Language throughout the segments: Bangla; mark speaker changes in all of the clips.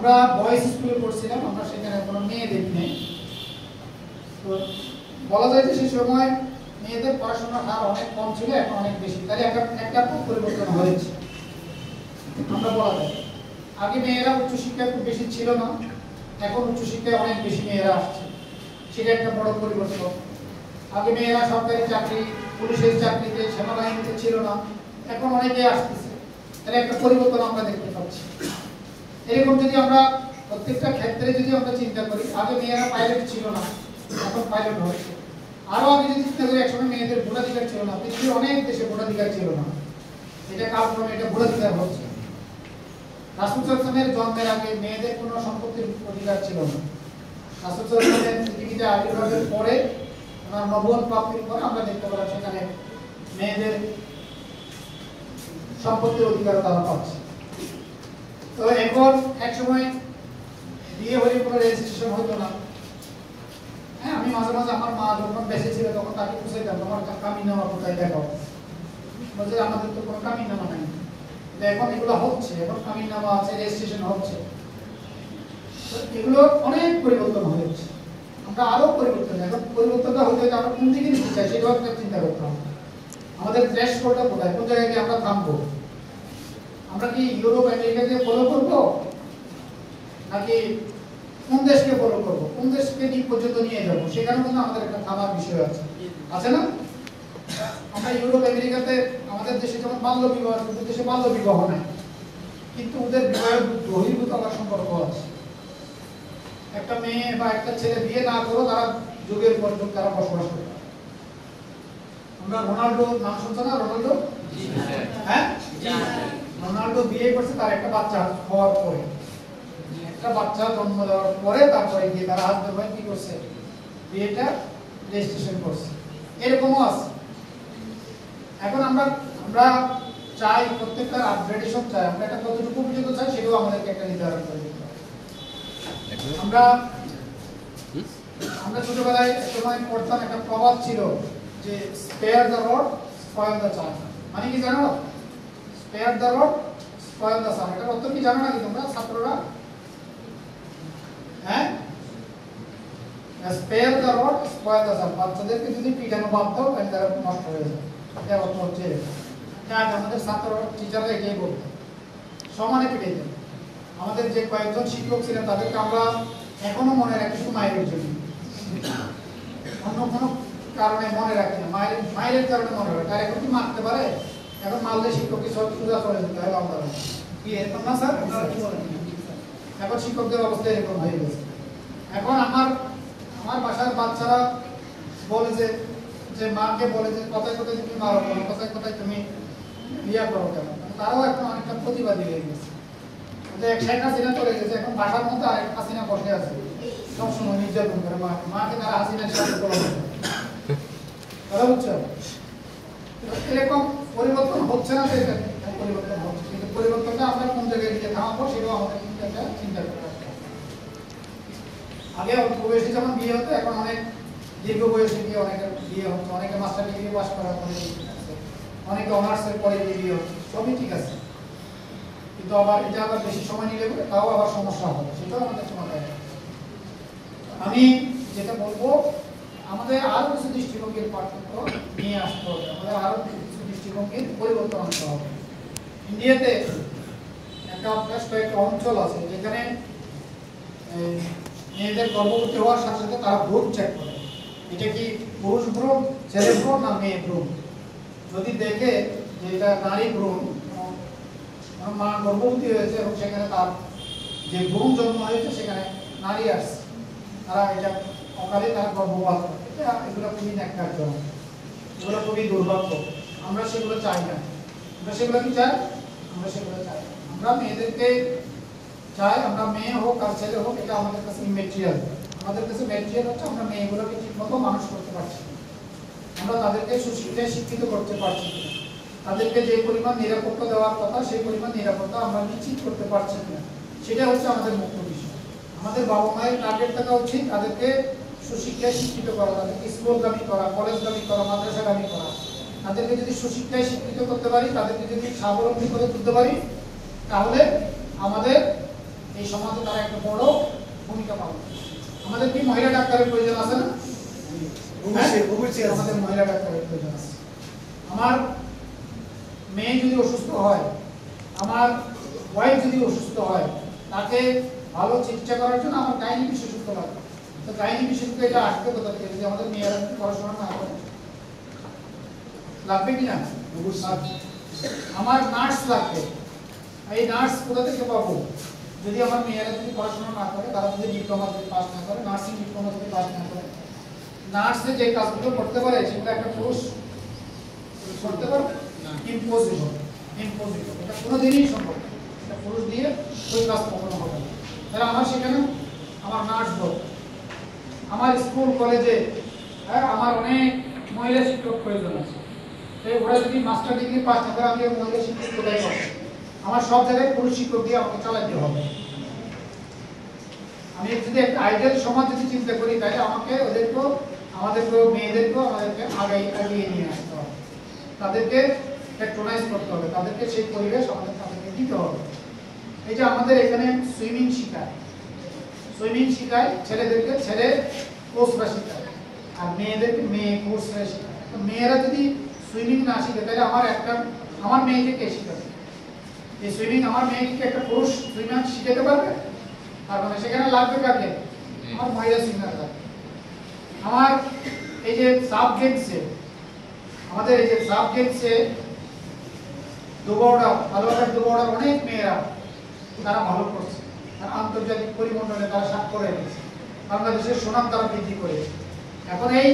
Speaker 1: আমরা বয়েজ স্কুলে পড়ছিলাম, আমরা সেখানে কোনো মেয়ে দেখি নাই। তো বলা যায় যে সেই সময় মেয়েদের পড়াশোনার হার অনেক কম ছিল, এখন অনেক বেশি। তাহলে একটা পরিবর্তন হয়েছে আমরা বলা যায়। আগে মেয়েরা উচ্চশিক্ষায় খুব বেশি ছিল না, এখন উচ্চশিক্ষায় অনেক বেশি মেয়েরা আসছে, সেটা একটা বড় পরিবর্তন। আগে মেয়েরা সরকারি চাকরি, পুলিশের চাকরিতে, সেনাবাহিনীতে ছিল না, এখন অনেকে আসতেছে। তাহলে একটা পরিবর্তন আমরা দেখতে পাচ্ছি। এরকম যদি আমরা প্রত্যেকটা ক্ষেত্রে যদি আমরা চিন্তা করি, আগে মেয়েরা পাইলট ছিল না, এখন পাইলট হচ্ছে। আরো আগে যদি চিন্তা করি, একসময় মেয়েদের ভোটাধিকার ছিল না, পৃথিবীর অনেক দেশে ভোটাধিকার ছিল না, এটা কালক্রমে এটা ভোটাধিকার হচ্ছে। রাসূল সাল্লাল্লাহু আলাইহি ওয়াসাল্লামের জন্মের আগে মেয়েদের কোনো সম্পত্তির অধিকার ছিল না। রাসূল সাল্লাল্লাহু আলাইহি ওয়াসাল্লামের পৃথিবীতে আবির্ভাবের পরে, ওনার নবুয়ত প্রাপ্তির পরে আমরা দেখতে পেলাম সেখানে মেয়েদের সম্পত্তির অধিকার তারা পাচ্ছে। তো এখন এক সময় বিয়ে হলে কোনো রেজিস্ট্রেশন হতো না। হ্যাঁ, আমি মাঝে মাঝে আমার মা যখন বেঁচে ছিল তখন তাকে বুঝাইতাম, তোমার কামিননামা কোথায় দেখাও, বলছে আমাদের তো কোনো কামিননামা নাই। এখন এগুলো হচ্ছে, এখন কামিননামা আছে, রেজিস্ট্রেশন হচ্ছে। এগুলো অনেক পরিবর্তন হয়েছে। আমরা আরো পরিবর্তন, এখন পরিবর্তনটা হতে হতে আমরা কোন দিকে নিতে চাই সেটাও একটা চিন্তা করতে হবে। আমাদের থ্রেশহোল্ডটা কোথায়, কোন জায়গায় গিয়ে আমরা থামবো? আমরা কি ইউরোপ আমেরিকাকে ফলো করব, নাকি কোন দেশকে ফলো করব, কোন দেশকে দিক পর্যন্ত নিয়ে যাব? সেখানে কিন্তু আমাদের একটা থামার বিষয় আছে, আছে না? আমরা ইউরোপ আমেরিকাতে আমাদের দেশে যেমন বাল্য বিবাহ, ওদের দেশে বাল্য বিবাহ নাই, কিন্তু ওদের বিবাহের বহির্ভূত আবার সম্পর্ক আছে। একটা মেয়ে বা একটা ছেলে বিয়ে না করো, তারা যুগের পর যুগ তারা বসবাস করে। আমরা রোনাল্ডো নাম শুনছো না? রোনাল্ডো, হ্যাঁ, রোনাল্ডো বিয়ে করছে তার একটা বাচ্চা হওয়ার পরে, একটা বাচ্চা জন্ম দেওয়ার পরে তারপরে গিয়ে তারা হাজবেন্ড ওয়াইফ কি করছে, বিয়েটা রেজিস্ট্রেশন করছে। এরকমও আছে। এখন আমরা চাই প্রত্যেকটা আপগ্রেডেশন চাই, আমরা এটা কতটুকু পর্যন্ত চাই সেটাও আমাদেরকে একটা নির্ধারণ করে দিতে হবে। আমরা ছোটবেলায় সময় পড়তাম, একটা প্রবাদ ছিল যে spare the rod spoil the child. মানে কি জানো? Spare the rod spoil the child, এটা অর্থ কি জানো নাকি তোমরা ছাত্ররা? হ্যাঁ, spare the rod spoil the child, বাচ্চাদেরকে যদি পিটানো বাদ দাও তাহলে তারা নষ্ট হয়ে যায়। এটা অর্থ হচ্ছে আমাদের ছাত্র টিচাররা এটাই বলতো, সমানে পিটাই দেয়। আমাদের যে কয়েকজন শিক্ষক ছিলেন তাদেরকে আমরা এখনো মনে রাখি শুধু মায়ের জন্য, অন্য কোনো কারণে মনে রাখি না। মায়ের কারণে মনে রাখি। তার এখন কি মারতে পারে? এখন মারলে শিক্ষককে সব সোজা করে দিতে হয়, লম্বা কি এরকম না স্যার? এখন শিক্ষকদের অবস্থা এরকম হয়ে গেছে। এখন আমার বাসার বাচ্চারা বলে যে মাকে বলে যে কথায় কথায় তুমি মারো কেন, কথায় কথায় তুমি বিয়া করো কেন। তারাও এখন অনেকটা প্রতিবাদী হয়ে গেছে। শেখ হাসিনা চলে গেছে, এখন বাসার মধ্যে আরেক হাসিনা বসে আছে, সবসময় নির্যাতন করে মাকে তারা হাসিনার সাথে কথা বুঝছো? এরকম পরিবর্তন হচ্ছে না, পরিবর্তন হচ্ছে, কিন্তু পরিবর্তনটা আমরা কোন জায়গায় গিয়ে থামাবো সেটাও আমাদের কিন্তু একটা চিন্তা করতে হবে। আগে অল্প বয়সে যেমন বিয়ে হতো, এখন অনেক দীর্ঘ বয়সে গিয়ে অনেকের বিয়ে হচ্ছে, অনেকে মাস্টার ডিগ্রি পাস করার পরে অনেকে অনার্সের পরে বিয়ে হচ্ছে, সবই ঠিক আছে। কিন্তু আবার এটা আবার বেশি সময় নিলে তাও আবার সমস্যা হবে, সেটাও আমাদের সমাধান। আমি যেটা বলবো, আমাদের আরো কিছু দৃষ্টিভঙ্গির পার্থক্য নিয়ে আসতে হবে, আমাদের আরো কিছু দৃষ্টিভঙ্গির পরিবর্তন আনতে হবে। ইন্ডিয়াতে একটা বেশ কয়েকটা অঞ্চল আছে যেখানে মেয়েদের গর্ভবতী হওয়ার সাথে সাথে তারা ভ্রূণ চেক করে, এটা কি পুরুষ ভ্রূণ, ছেলে ভ্রূণ না মেয়ে ভ্রূণ। যদি দেখে যে এটা নারী ভ্রূণ, মা গর্ভবতী হয়েছে এবং সেখানে তার যে ভ্রূণ জন্ম হয়েছে সেখানে নারী আসছে, তারা এটা অকালে তারা গর্ভপাত করে। এগুলো খুবই ন্যাক্কারজনক, এগুলো খুবই দুর্ভাগ্য। আমরা সেগুলো চাই না। আমরা সেগুলো কি চাই? আমরা সেগুলো চাই। আমরা মেয়েদেরকে চাই, আমরা মেয়ে হোক আর ছেলে হোক, এটা আমাদের কাছে ইমেটেরিয়াল। আমাদের কাছে ম্যাটেরিয়াল হচ্ছে আমরা মেয়েগুলোকে ঠিকমতো মানুষ করতে পারছি, আমরা তাদেরকে সুশিক্ষায় শিক্ষিত করতে পারছি, তাদেরকে যে পরিমাণ নিরাপত্তা দেওয়ার কথা সেই পরিমাণ নিরাপত্তা আমরা নিশ্চিত করতে পারছি না, সেটা হচ্ছে আমাদের মুখ্য বিষয়। আমাদের বাবা মায়ের টার্গেট থাকা উচিত তাদেরকে সুশিক্ষায় শিক্ষিত করা, তাদেরকে স্কুলগামী করা, কলেজগামী করা, মাদ্রাসাগামী করা। তাদেরকে যদি সুশিক্ষায় শিক্ষিত করতে পারি, তাদেরকে যদি স্বাবলম্বী করে তুলতে পারি, তাহলে আমাদের এই সমাজে তারা একটা বড় ভূমিকা পালন করে। আমাদের কি মহিলা ডাক্তারের প্রয়োজন আছে না? আমাদের মহিলা ডাক্তারের প্রয়োজন আছে। আমার মেয়ে যদি অসুস্থ হয়, আমার ওয়াইফ যদি অসুস্থ হয়, তাকে ভালো চিকিৎসা করার জন্য আমার গাইনি বিশেষজ্ঞ লাগবে। তো গাইনি বিশেষজ্ঞ এটা আসবে কোথা থেকে? যদি আমাদের মেয়েরা পড়াশোনা না করে, লাগবে কিনা? আমার নার্স লাগবে। এই নার্স কোথা থেকে পাবো? যদি আমার মেয়েরা যদি পড়াশোনা না করে, তারা যদি ডিপ্লোমা যদি পাস না করে, নার্সিং ডিপ্লোমা যদি পাস না করে, নার্সে যে কাজগুলো করতে পারে সেগুলো একটা পুরুষ করতে পারবে? ইম্পসিবল। এটা কোনোদিনই সম্ভব না। এটা পুরুষ দিয়ে ওই কাজ কখনো হবে না। তাহলে আমার সেখানে আমার নার্স দরকার। আমার স্কুল কলেজে আমার অনেক মহিলা শিক্ষক প্রয়োজন আছে। ওরা যদি মাস্টার ডিগ্রি পাস না করে, আমি মহিলা শিক্ষক কোথায় পাবো? আমার সব জায়গায় পুরুষ শিক্ষক দিয়ে আমাকে চালাতে হবে। আমি যদি একটা আইডিয়াল সমাজ যদি চিন্তা করি, তাহলে আমাকে ওদেরকেও, আমাদেরকেও, মেয়েদেরকেও আমাদেরকে আগিয়ে নিয়ে আসতে হবে। তাদেরকে প্যাট্রোনাইজ করতে হবে, তাদেরকে সেই পরিবেশ আমাদের তাদেরকে দিতে হবে। এই যে আমাদের এখানে সুইমিং শেখায় ছেলেদেরকে, ছেলে কোচরা শেখায়, আর মেয়েদেরকে মেয়ে কোচরা শেখায়। তো মেয়েরা যদি সুইমিং না শিখে, তাহলে আমার মেয়েকে কে শিখাবে? এই সুইমিং আমার মেয়েকে একটা পুরুষ সুইমিং শিখাতে পারবে? আর মানে সেখানে লাগবে কাকে? আমার মহিলা সুইমার লাগবে। আমার এই যে সাবজেক্টসে, আমাদের এই যে সাবজেক্টসে দুবড়া অনেক মেয়েরা তারা ভালো করছে, আর আন্তর্জাতিক পরিমণ্ডলে তারা স্বাক্ষর রেখেছে, বাংলাদেশের সুনাম তারা বৃদ্ধি করেছে। এখন এই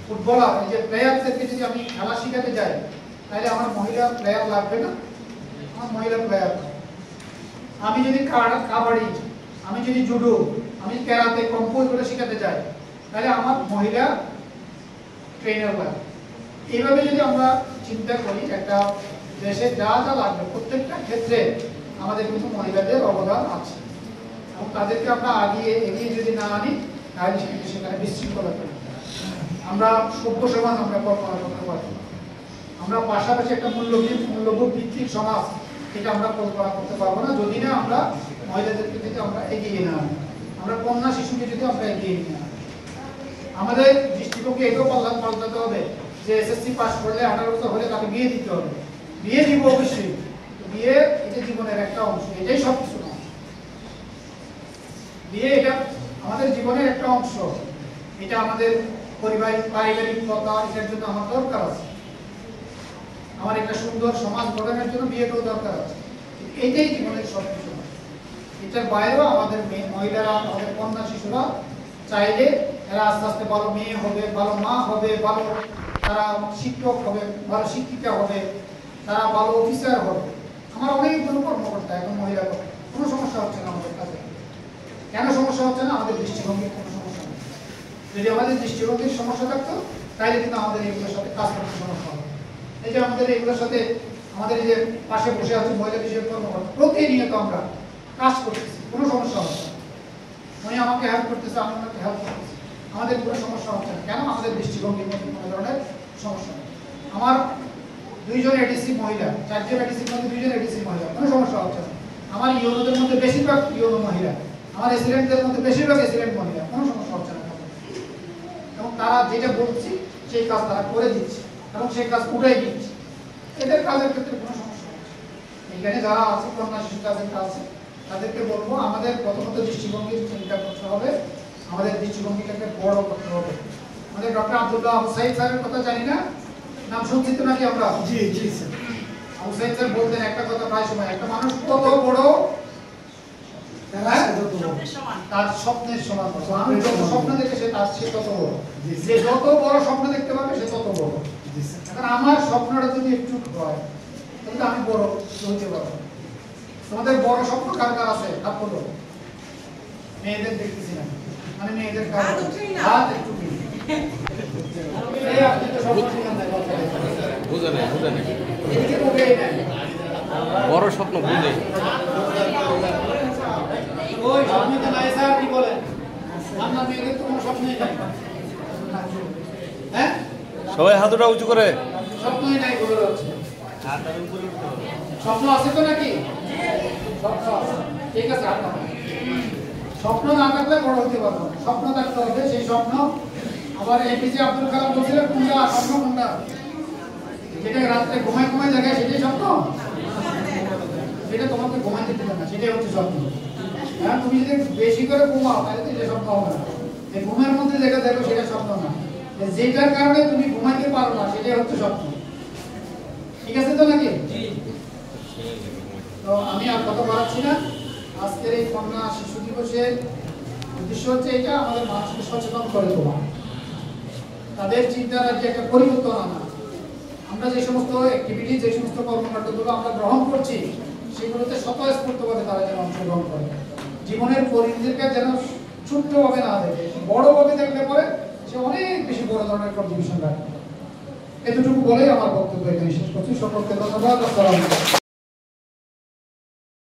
Speaker 1: ফুটবলার, এই যে প্লেয়ারদেরকে যদি আমি খেলা শিখাতে যাই, তাহলে আমার মহিলা প্লেয়ার লাগবে না? আমার মহিলা প্লেয়ার। আমি যদি কাবাডি, আমি যদি জুডো, আমি ক্যারাতে, কম্পো এগুলো শিখাতে যাই, তাহলে আমার মহিলা ট্রেনার লাগবে। এইভাবে যদি আমরা চিন্তা করি, একটা দেশে যা যা লাগবে প্রত্যেকটা ক্ষেত্রে আমাদের কিন্তু মহিলাদের অবদান আছে, এবং তাদেরকে আমরা এগিয়ে যদি না আনি, তাহলে কিন্তু সেখানে বিশৃঙ্খলা তৈরি হবে। আমরা সভ্য সমাজ আমরা কল্পনা করতে পারবো না। আমরা পাশাপাশি একটা মূল্যবোধ ভিত্তিক সমাজ, এটা আমরা কল্পনা করতে পারবো না যদি না আমরা মহিলাদেরকে যদি আমরা এগিয়ে না আনি, আমরা কন্যা শিশুকে যদি আমরা এগিয়ে নিয়ে আনি। আমাদের দৃষ্টিভঙ্গি এটাও পাল্টাতে হবে যে এসএসসি পাস করলে 18 বছর হলে তাকে বিয়ে দিতে হবে। বিয়ে দিব অবশ্যই, বিয়ে এটা জীবনের একটা অংশ, এটাই সব কিছু না। বিয়ে এটা আমাদের জীবনের একটা অংশ, এটা আমাদের পারিবারিক কথা, এটার জন্য আমার দরকার আছে। আমার একটা সুন্দর সমাজ গঠনের জন্য বিয়েটাও দরকার আছে। এইটাই জীবনের সব কিছু। এটার বাইরেও আমাদের মহিলারা, আমাদের কন্যা শিশুরা চাইলে এরা আস্তে আস্তে ভালো মেয়ে হবে, ভালো মা হবে, ভালো তারা শিক্ষক হবে, ভালো শিক্ষিকা হবে, তারা ভালো অফিসার হবে। আমার অনেকগুলো কর্মকর্তা এখন মহিলা, কোনো সমস্যা হচ্ছে না আমাদের কাছে। কেন সমস্যা হচ্ছে না? আমাদের দৃষ্টিভঙ্গির কোনো সমস্যা নেই। যদি আমাদের দৃষ্টিভঙ্গির সমস্যা থাকতো, তাহলে কিন্তু আমাদের এগুলোর সাথে কাজ করতে সমস্যা হবে। এই যে আমাদের এগুলোর সাথে, আমাদের এই যে পাশে বসে আছে মহিলা বিষয়ক কর্মকর্তা, প্রতিনিয়ত আমরা কাজ করতেছি, কোনো সমস্যা হচ্ছে না। উনি আমাকে হেল্প করতেছে, আমি ওনাকে হেল্প করতেছি, আমাদের কোনো সমস্যা হচ্ছে না। কেন? আমাদের দৃষ্টিভঙ্গির মধ্যে কোনো ধরনের সমস্যা নেই। আমার 2 জন এডিসি মহিলা, 4 জন এডিসির মধ্যে 2 জন এডিসি মহিলা, কোনো সমস্যা হচ্ছে না। আমার ইউনোদের মধ্যে বেশিরভাগ ইউনো মহিলা, আমার এসিডেন্টদের মধ্যে বেশিরভাগ এসিডেন্ট মহিলা, কোনো সমস্যা হচ্ছে না। এবং তারা যেটা বলছি সেই কাজ তারা করে দিচ্ছে, এবং সেই কাজ উঠাই দিচ্ছে। এদের কাজের ক্ষেত্রে কোনো সমস্যা হচ্ছে। এখানে যারা আছে কন্যা শিশু কাজের কাজ, তাদেরকে বলবো আমাদের প্রথমত দৃষ্টিভঙ্গির চিন্তা করতে হবে, আমাদের দৃষ্টিভঙ্গিটাকে বড় করতে হবে। আমাদের ডক্টর আব্দুল্লাহ আবু সাইদ স্যারের কথা জানি না, নাম শুনছি তো নাকি আমরা? জি জি স্যার। আবু সাইদ স্যার বলতেন একটা কথা প্রায় সময়, একটা মানুষ কত বড় তার স্বপ্নের সমান। মানুষ যত স্বপ্ন দেখে সে তত বড়, যে যত বড় স্বপ্ন দেখতে পাবে সে তত বড়। এখন আমার স্বপ্নটা যদি একটু হয়, তাহলে আমি বড় হতে পারবো। তোমাদের বড় স্বপ্ন কার কার আছে? হাত তোলো। মেয়েদের দেখতেছি না, মানে মেয়েদের কাজ হাত একটু
Speaker 2: বড় স্বপ্ন বুঝে সবাই হাতটা উঁচু করে।
Speaker 1: স্বপ্নই নাই, স্বপ্ন আছে তো নাকি? স্বপ্ন আছে, ঠিক আছে। স্বপ্ন না থাকলে বড় হতে পারবো না। স্বপ্ন থাকতে হবে, সেই স্বপ্ন আবার এপিজে আব্দুল কালাম বলছিলেন কোনটা স্বপ্ন কোনটা, যেটা রাত্রে ঘুমায় ঘুমায় জায়গায় সেটাই স্বপ্ন, যেটা তোমাকে ঘুমাইতে দেবে না সেটাই হচ্ছে স্বপ্ন। হ্যাঁ, তুমি যদি বেশি করে ঘুমাও তাহলে তো এটা স্বপ্ন হবে না। এই ঘুমের মধ্যে যেটা দেখো সেটা স্বপ্ন না, যেটার কারণে তুমি ঘুমাইতে পারো না সেটাই হচ্ছে স্বপ্ন। ঠিক আছে তো নাকি? তো আমি আর কথা বাড়াচ্ছি না। আজকের এই কন্যা শিশু দিবসের উদ্দেশ্য হচ্ছে এটা, আমাদের মানুষকে সচেতন করে তোলা, তাদের চিন্তার যে একটা পরিবর্তন আনা। আমরা যে সমস্ত অ্যাক্টিভিটি, যে সমস্ত কর্মকাণ্ডগুলো আমরা গ্রহণ করছি সেগুলোতে স্বতঃস্ফূর্তভাবে তারা যেন অংশগ্রহণ করে, জীবনের পরিধিকে যেন ছোট্টভাবে না দেখে, বড়ভাবে দেখলে পরে সে অনেক বেশি বড় ধরনের কন্ট্রিবিউশন রাখে। এতটুকু বলেই আমার বক্তব্য এখানে শেষ করছি। সকলকে ধন্যবাদ। আসসালামু আলাইকুম।